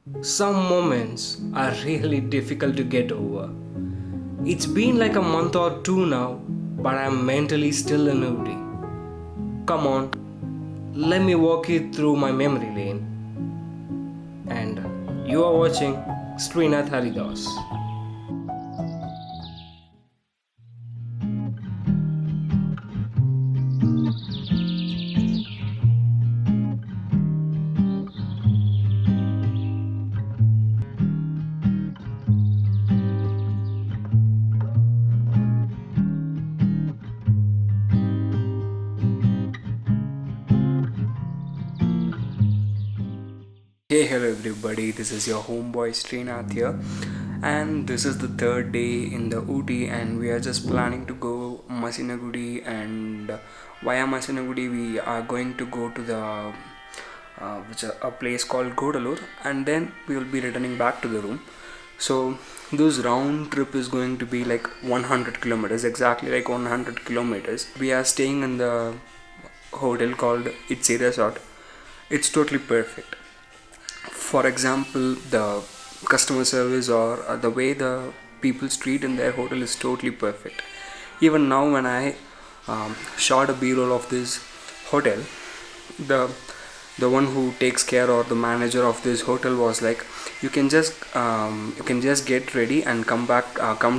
Some moments are really difficult to get over. It's been like a month or two now, but I'm mentally still in Ooty. Come on, let me walk you through my memory lane. And you are watching Srinath Haridas. Hey, hello everybody, this is your homeboy Srinath here, and this is the third day in the Ooty, and we are just planning to go Masinagudi, and via Masinagudi we are going to go to the a place called Godalur, and then we will be returning back to the room. So this round trip is going to be like 100 kilometers, exactly like 100 kilometers. We are staying in the hotel called It's a Resort. It's totally perfect. For example, the customer service or the way the people treat in their hotel is totally perfect. Even now, when I shot a b-roll of this hotel, the the one who takes care, or the manager of this hotel, was like, you can just get ready and come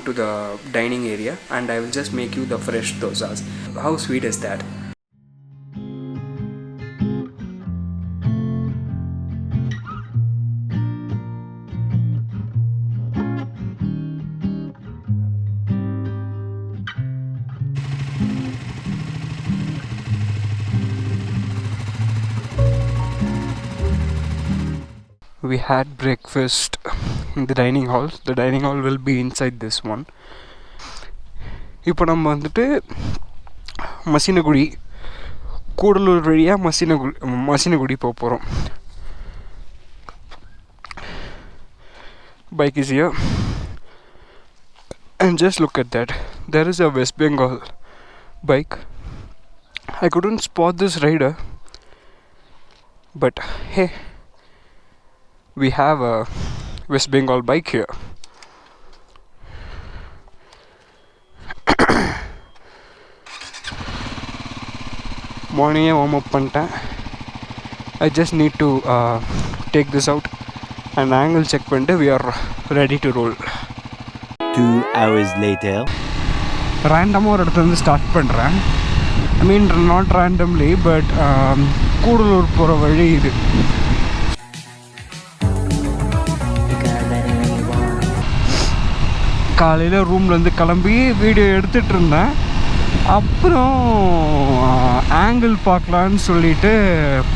to the dining area, and I will just make you the fresh dosas. How sweet is that? We had breakfast in the dining hall. The dining hall will be inside this one. இப்போ நம்ம வந்துட்டு மசினகுடி, கூடலூர் வழியாக மசினகுடி போக போகிறோம். Bike is here, and just look at that. There is a West Bengal bike. I couldn't spot this rider, but hey, we have a West Bengal bike here. Morning warm up panta. I just need to take this out and angle check panta. We are ready to roll. 2 hours later. Random or start பண்றேன். I mean not randomly, but Gudalur போற வழி இது. காலையில் ரூம்லேருந்து கிளம்பி video எடுத்துகிட்டு இருந்தேன். அப்புறம் angle பார்க்கலான்னு சொல்லிட்டு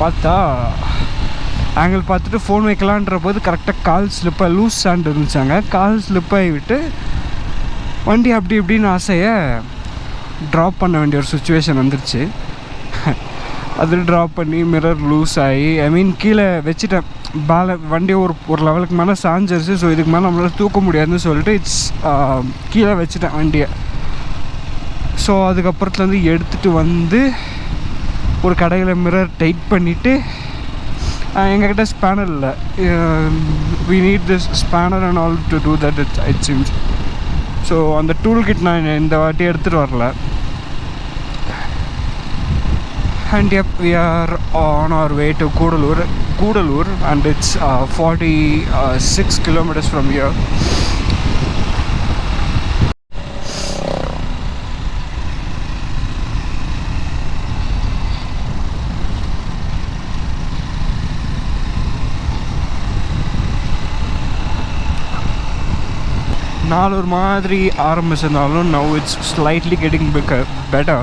பார்த்தா, ஆங்கிள் பார்த்துட்டு ஃபோன் வைக்கலான்ற போது கரெக்டாக கால் ஸ்லிப்பாக லூஸ் சாண்ட் இருந்துச்சாங்க. கால் ஸ்லிப்பாகி விட்டு வண்டி அப்படி இப்படின்னு ஆசையை ட்ராப் பண்ண வேண்டிய ஒரு சுச்சுவேஷன் வந்துருச்சு. அது ட்ராப் பண்ணி மிரர் லூஸ் ஆகி, ஐ மீன் கீழே வச்சுட்டேன். வண்டியை ஒரு லெவலுக்கு மேலே சாஞ்சிருச்சு. ஸோ இதுக்கு மேலே நம்மளால் தூக்க முடியாதுன்னு சொல்லிட்டு கீழே வச்சுட்டேன் வண்டியை. ஸோ அதுக்கப்புறத்துலேருந்து எடுத்துகிட்டு வந்து ஒரு கடையில் மிரர் டைட் பண்ணிவிட்டு, எங்ககிட்ட ஸ்பேனர் இல்லை. We need this spanner and all to do that it seems. So அந்த டூல் கிட் நான் இந்த வாட்டி எடுத்துகிட்டு வரல. And yep, we are on our way to Godalur, and it's 46 kilometers from here. நாள் ஒரு மாதிரி ஆரம்பிச்சிருந்தாலும் now it's slightly getting better.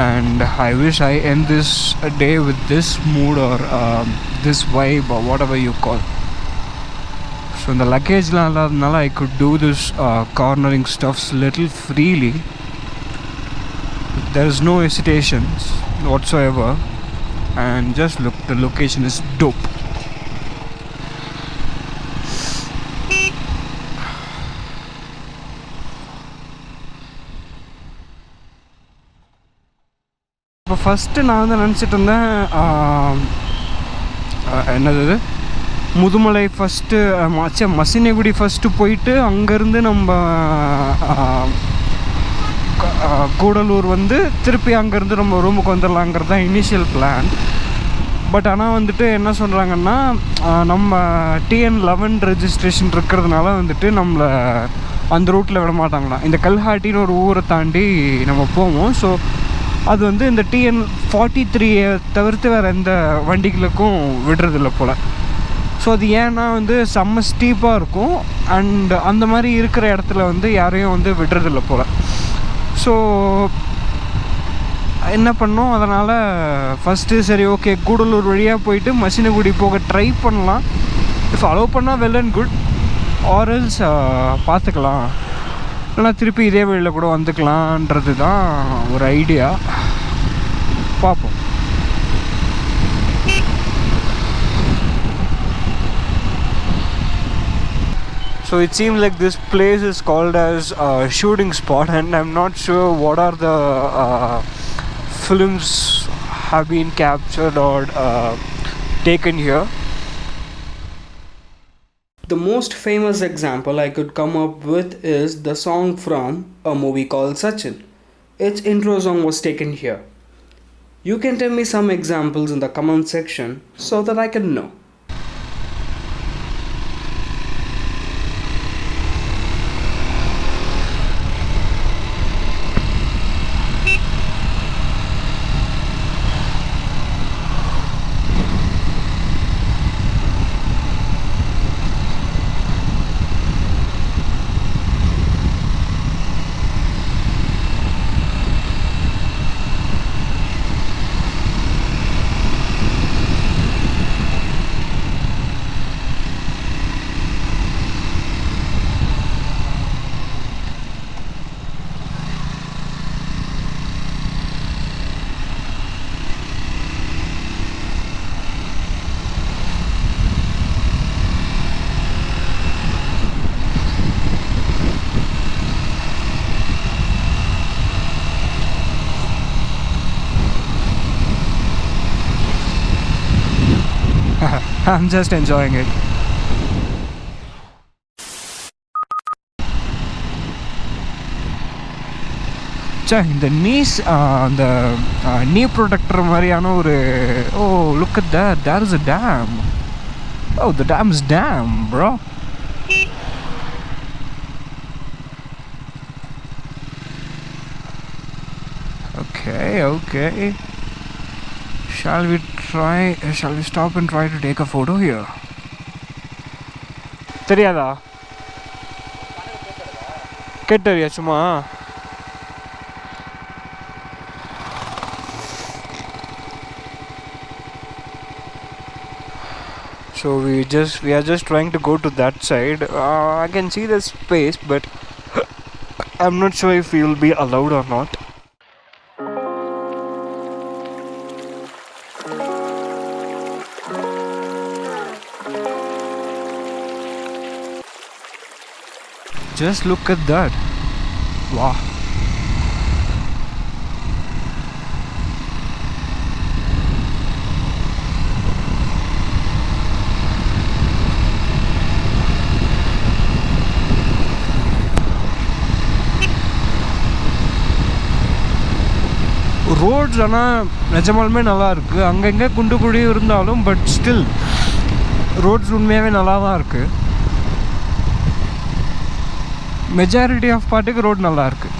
And I wish I end this day with this mood, or this vibe, or whatever you call. So in the luggage I could do this cornering stuffs little freely. There is no hesitations whatsoever, and just look, the location is dope. இப்போ first நான் வந்து நினச்சிட்டு இருந்தேன், என்னது Mudumalai first Masinagudi first போயிட்டு அங்கேருந்து நம்ம கூடலூர் வந்து திருப்பி அங்கேருந்து நம்ம ரூமுக்கு வந்துடலாங்கிறது தான் இனிஷியல் பிளான். பட் ஆனால் வந்துட்டு என்ன சொல்கிறாங்கன்னா, நம்ம TN11 ரெஜிஸ்ட்ரேஷன் இருக்கிறதுனால வந்துட்டு நம்மளை அந்த ரூட்டில் விட மாட்டாங்களாம். இந்த கல்ஹாட்டின்னு ஒரு ஊரை தாண்டி நம்ம போவோம். ஸோ அது வந்து இந்த TN43 தவிர்த்து வேறு எந்த வண்டிகளுக்கும் விடுறதில்ல போல். ஸோ அது ஏன்னா வந்து செம்ம ஸ்டீப்பாக இருக்கும் அண்ட் அந்த மாதிரி இருக்கிற இடத்துல வந்து யாரையும் வந்து விடுறதில்ல போல். ஸோ என்ன பண்ணோம், அதனால் ஃபஸ்ட்டு சரி ஓகே கூடலூர் வழியாக போயிட்டு மசினகுடி போக ட்ரை பண்ணலாம். இஃப் அலோவ் பண்ணால் வெல் அண்ட் குட், ஆரல்ஸ் பார்த்துக்கலாம், இல்லைனா திருப்பி இதே வழியில் கூட வந்துக்கலான்றது தான் ஒரு ஐடியா. பார்ப்போம். So it seems like this place is called as a shooting spot, and I'm not sure what are the films have been captured or taken here. The most famous example I could come up with is the song from a movie called Sachin. Its intro song was taken here. You can tell me some examples in the comment section so that I can know. I'm just enjoying it. இந்த knees அந்த நீ protector மாதிரியான ஒரு look at that, there is a dam. Oh, the dam is damn, bro. Okay. Shall we stop and try to take a photo here? தெரியாதா? கேட்டறியா சும்மா? So we are just trying to go to that side. I can see the space, but I'm not sure if we will be allowed or not. Just look at that. Wow. Roads ஆனால் நிஜமாலுமே நல்லா இருக்குது. அங்கங்கே குண்டு குழி இருந்தாலும் but still roads உண்மையாகவே நல்லா தான் இருக்குது. மெஜாரிட்டி ஆஃப் பார்ட்டுக்கு ரோட் நல்லா இருக்குது.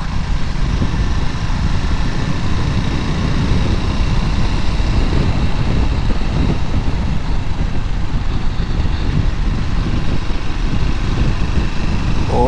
ஓ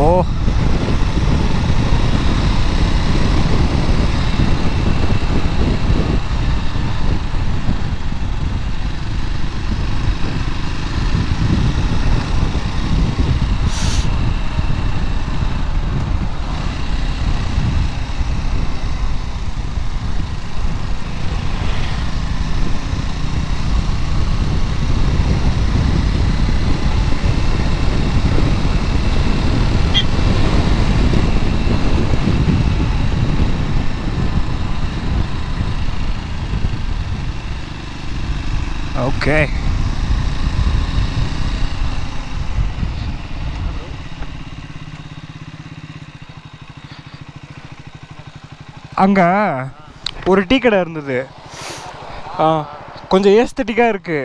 Okay. அங்கே ஒரு டீ கடை இருந்தது, கொஞ்சம் ஏஸ்தட்டிக்காக இருக்குது.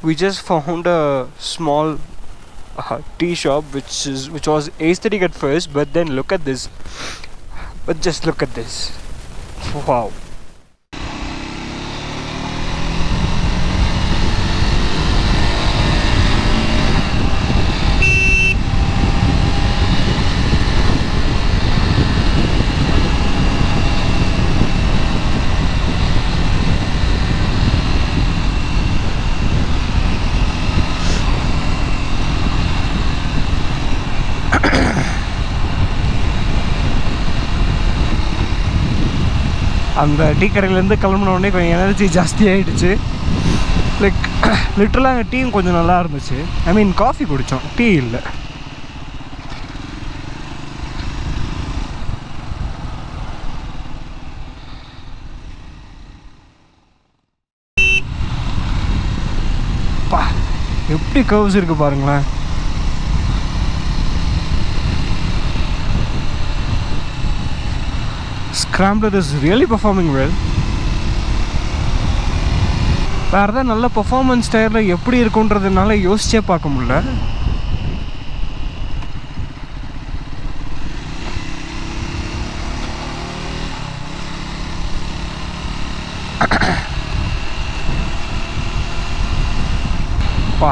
We just found a small tea shop which was aesthetic at first, but then look at this. But just look at this. Wow. அந்த டீ கடையிலேருந்து கிளம்புன உடனே கொஞ்சம் எனர்ஜி ஜாஸ்தியாகிடுச்சு. லைக் லிட்டரலாக அங்கே டீயும் கொஞ்சம் நல்லா இருந்துச்சு. ஐ மீன் காஃபி குடித்தோம், டீ இல்லை. பா எப்படி கர்வ்ஸ் இருக்குது பாருங்களேன். Scrambler is really performing well. வேறு ஏதாவது நல்ல பர்ஃபார்மன்ஸ் டயரில் எப்படி இருக்குன்றதுனால யோசிச்சே பார்க்க முடியல. பா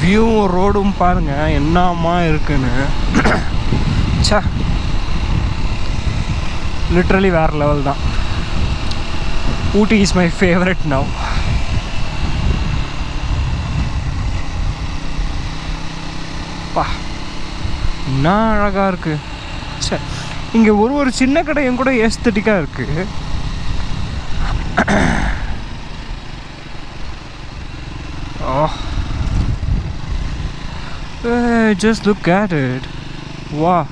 வியூவும் ரோடும் பாருங்கள் என்னமா இருக்குன்னு. சே literally வேறு லெவல் தான். Ooty is my favorite now. பா என்ன அழகாக இருக்குது. சரி, இங்கே ஒரு சின்ன கடையும் கூட ஏஸ்தட்டிக்காக இருக்குது. Oh, hey, just look at it. Wow.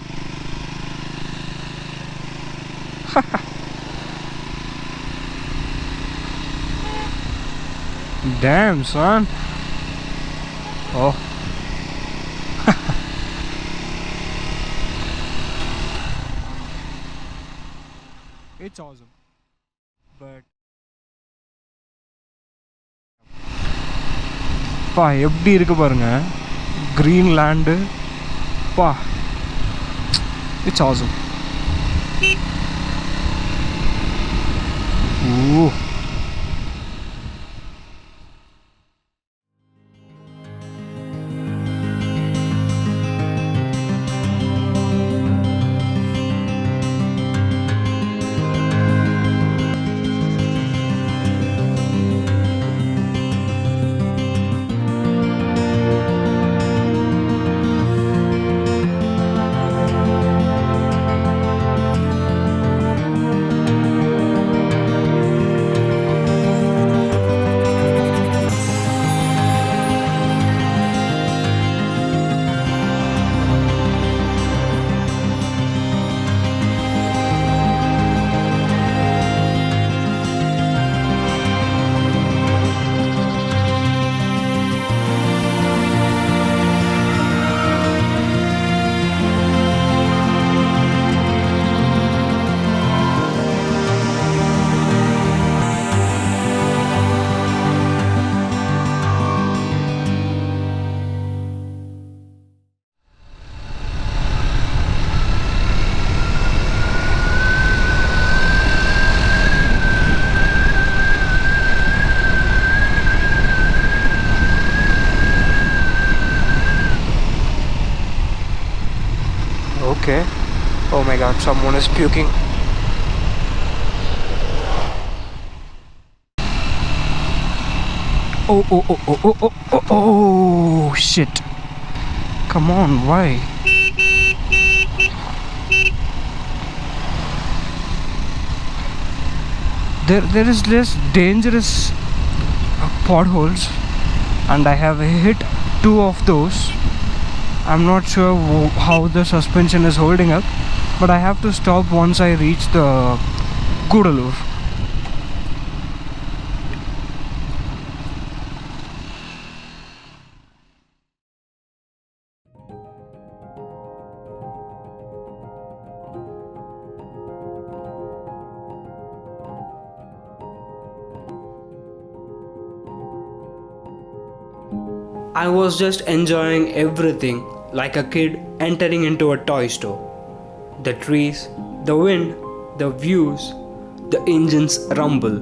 Damn, son. Oh. It's awesome. But பா எப்படி இருக்கு பாருங்க, green land. பா it's awesome. Ooh. Okay. Oh my god, someone is puking. Oh, shit. Come on, why? There is less dangerous potholes and I have hit 2 of those. I'm not sure how the suspension is holding up, but I have to stop once I reach the Gudalur. I was just enjoying everything like a kid entering into a toy store. The trees, the wind, the views, the engine's rumble.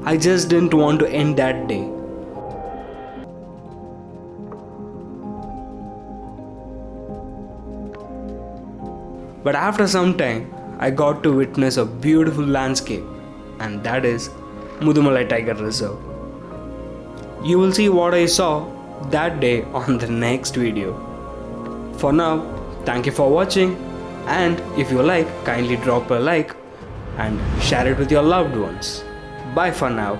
I just didn't want to end that day. But after some time, I got to witness a beautiful landscape, and that is Mudhumalai Tiger Reserve. You will see what I saw that day on the next video. For now, thank you for watching, and if you like, kindly drop a like and share it with your loved ones. Bye for now.